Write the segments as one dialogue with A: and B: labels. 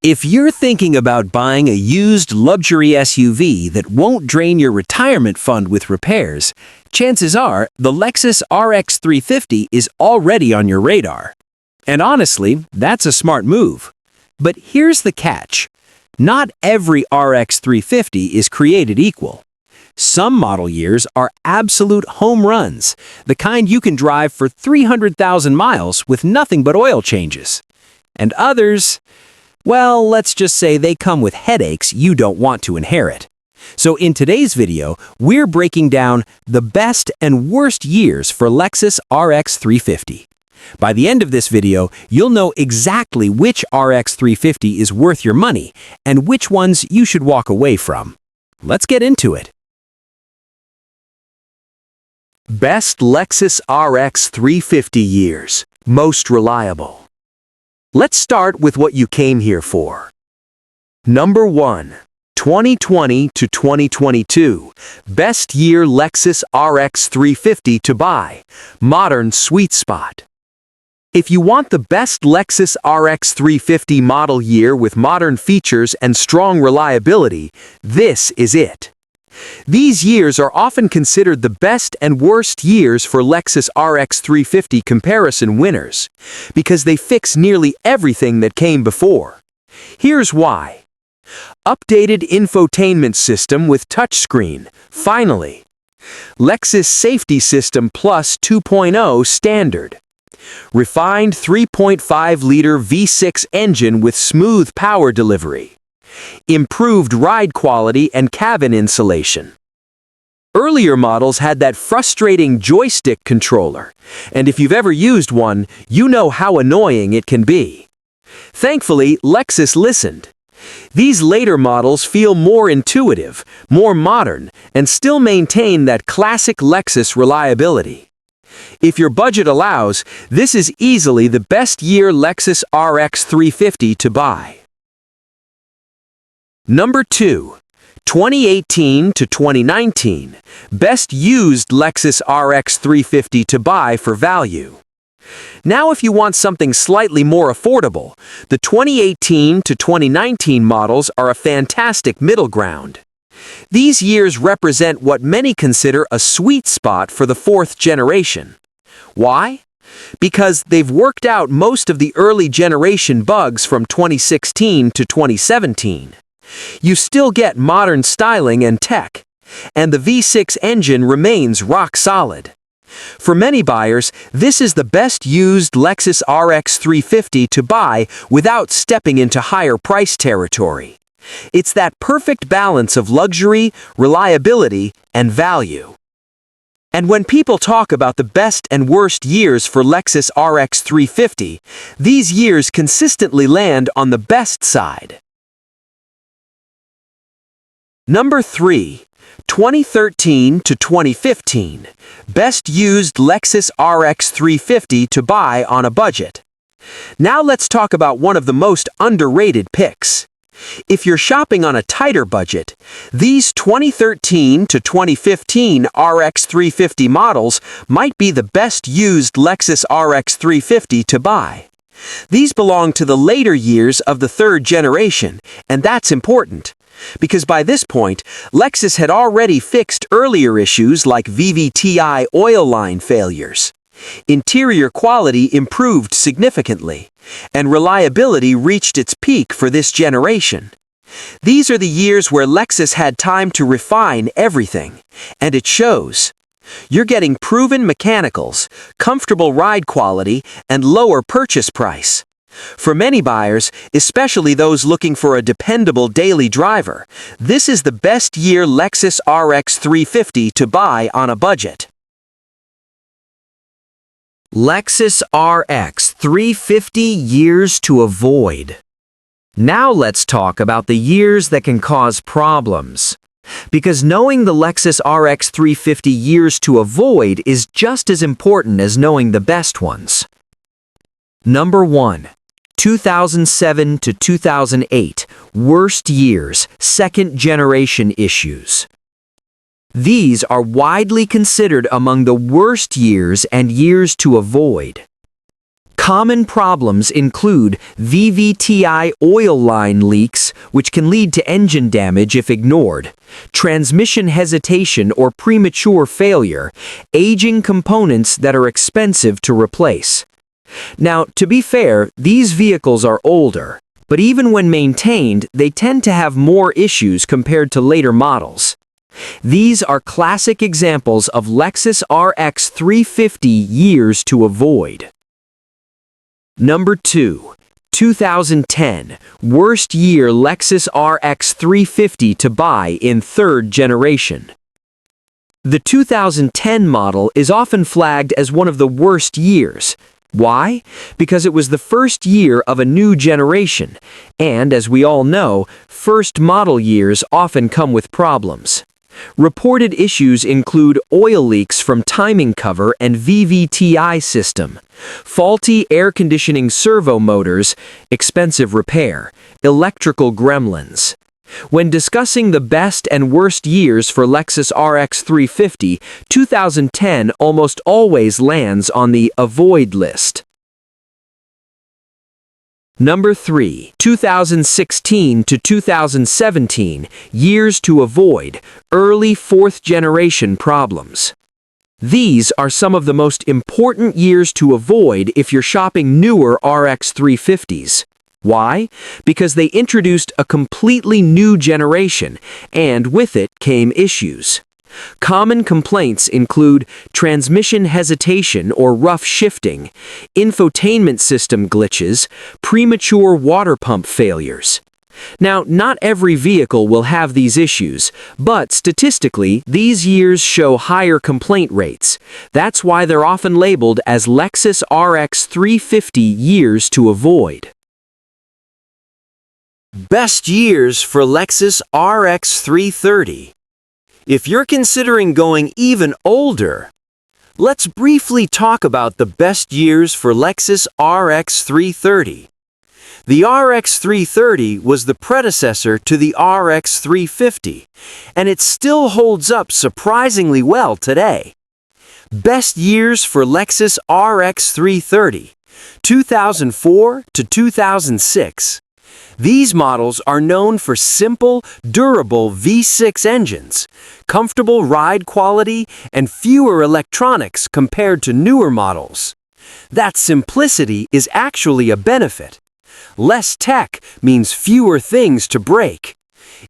A: If you're thinking about buying a used luxury SUV that won't drain your retirement fund with repairs, chances are the Lexus RX350 is already on your radar. And honestly, that's a smart move. But here's the catch. Not every RX350 is created equal. Some model years are absolute home runs, the kind you can drive for 300,000 miles with nothing but oil changes. And others, well, let's just say they come with headaches you don't want to inherit. So in today's video, we're breaking down the best and worst years for Lexus RX350. By the end of this video, you'll know exactly which RX350 is worth your money and which ones you should walk away from. Let's get into it. Best Lexus RX350 years. Most reliable. Let's start with what you came here for. Number 1. 2020 to 2022. Best year Lexus RX350 to buy. Modern sweet spot. If you want the best Lexus RX350 model year with modern features and strong reliability, this is it. These years are often considered the best and worst years for Lexus RX350 comparison winners, because they fix nearly everything that came before. Here's why. Updated infotainment system with touchscreen, finally. Lexus Safety System Plus 2.0 standard. Refined 3.5-liter V6 engine with smooth power delivery. Improved ride quality and cabin insulation. Earlier models had that frustrating joystick controller, and if you've ever used one, you know how annoying it can be. Thankfully, Lexus listened. These later models feel more intuitive, more modern, and still maintain that classic Lexus reliability. If your budget allows, this is easily the best year Lexus RX350 to buy. Number 2. 2018 to 2019. Best used Lexus RX350 to buy for value. Now if you want something slightly more affordable, the 2018 to 2019 models are a fantastic middle ground. These years represent what many consider a sweet spot for the fourth generation. Why? Because they've worked out most of the early generation bugs from 2016 to 2017. You still get modern styling and tech, and the V6 engine remains rock solid. For many buyers, this is the best used Lexus RX350 to buy without stepping into higher price territory. It's that perfect balance of luxury, reliability, and value. And when people talk about the best and worst years for Lexus RX350, these years consistently land on the best side. Number 3. 2013 to 2015. Best used Lexus RX350 to buy on a budget. Now let's talk about one of the most underrated picks. If you're shopping on a tighter budget, these 2013 to 2015 RX350 models might be the best used Lexus RX350 to buy. These belong to the later years of the third generation, and that's important. Because by this point, Lexus had already fixed earlier issues like VVTi oil line failures. Interior quality improved significantly, and reliability reached its peak for this generation. These are the years where Lexus had time to refine everything, and it shows. You're getting proven mechanicals, comfortable ride quality, and lower purchase price. For many buyers, especially those looking for a dependable daily driver, this is the best year Lexus RX350 to buy on a budget. Lexus RX350 years to avoid. Now let's talk about the years that can cause problems. Because knowing the Lexus RX350 years to avoid is just as important as knowing the best ones. Number 1. 2007 to 2008, worst years, second generation issues. These are widely considered among the worst years and years to avoid. Common problems include VVTi oil line leaks, which can lead to engine damage if ignored, transmission hesitation or premature failure, aging components that are expensive to replace. Now, to be fair, these vehicles are older, but even when maintained, they tend to have more issues compared to later models. These are classic examples of Lexus RX350 years to avoid. Number 2. 2010. Worst year Lexus RX350 to buy in third generation. The 2010 model is often flagged as one of the worst years. Why? Because it was the first year of a new generation, and as we all know, first model years often come with problems. Reported issues include oil leaks from timing cover and VVTi system, faulty air conditioning servo motors, expensive repair, electrical gremlins. When discussing the best and worst years for Lexus RX350, 2010 almost always lands on the avoid list. Number 3. 2016 to 2017, years to avoid, early fourth generation problems. These are some of the most important years to avoid if you're shopping newer RX350s. Why? Because they introduced a completely new generation, and with it came issues. Common complaints include transmission hesitation or rough shifting, infotainment system glitches, premature water pump failures. Now, not every vehicle will have these issues, but statistically, these years show higher complaint rates. That's why they're often labeled as Lexus RX350 years to avoid. Best years for Lexus RX330. If you're considering going even older, let's briefly talk about the best years for Lexus RX330. The RX330 was the predecessor to the RX350, and it still holds up surprisingly well today. Best years for Lexus RX330, 2004 to 2006. These models are known for simple, durable V6 engines, comfortable ride quality, and fewer electronics compared to newer models. That simplicity is actually a benefit. Less tech means fewer things to break.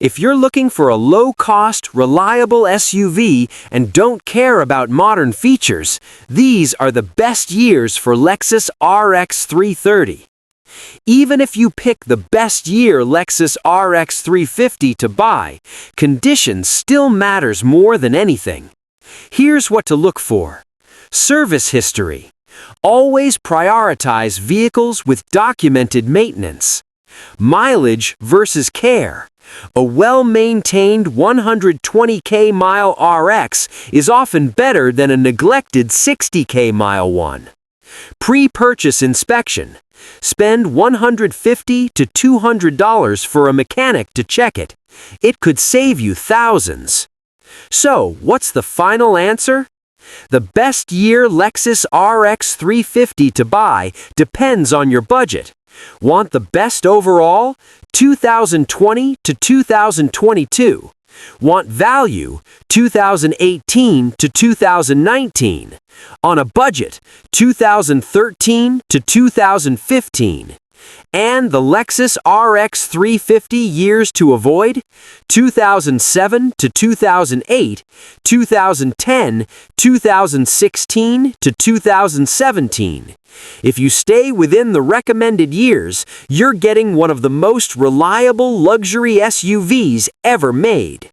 A: If you're looking for a low-cost, reliable SUV and don't care about modern features, these are the best years for Lexus RX330. Even if you pick the best year Lexus RX350 to buy, condition still matters more than anything. Here's what to look for. Service history. Always prioritize vehicles with documented maintenance. Mileage versus care. A well-maintained 120k mile RX is often better than a neglected 60k mile one. Pre-purchase inspection. Spend $150 to $200 for a mechanic to check it. It could save you thousands. So, what's the final answer? The best year Lexus RX350 to buy depends on your budget. Want the best overall? 2020 to 2022. Want value? 2018 to 2019. On a budget? 2013 to 2015. And the Lexus RX350 years to avoid? 2007 to 2008, 2010, 2016 to 2017. If you stay within the recommended years, you're getting one of the most reliable luxury SUVs ever made.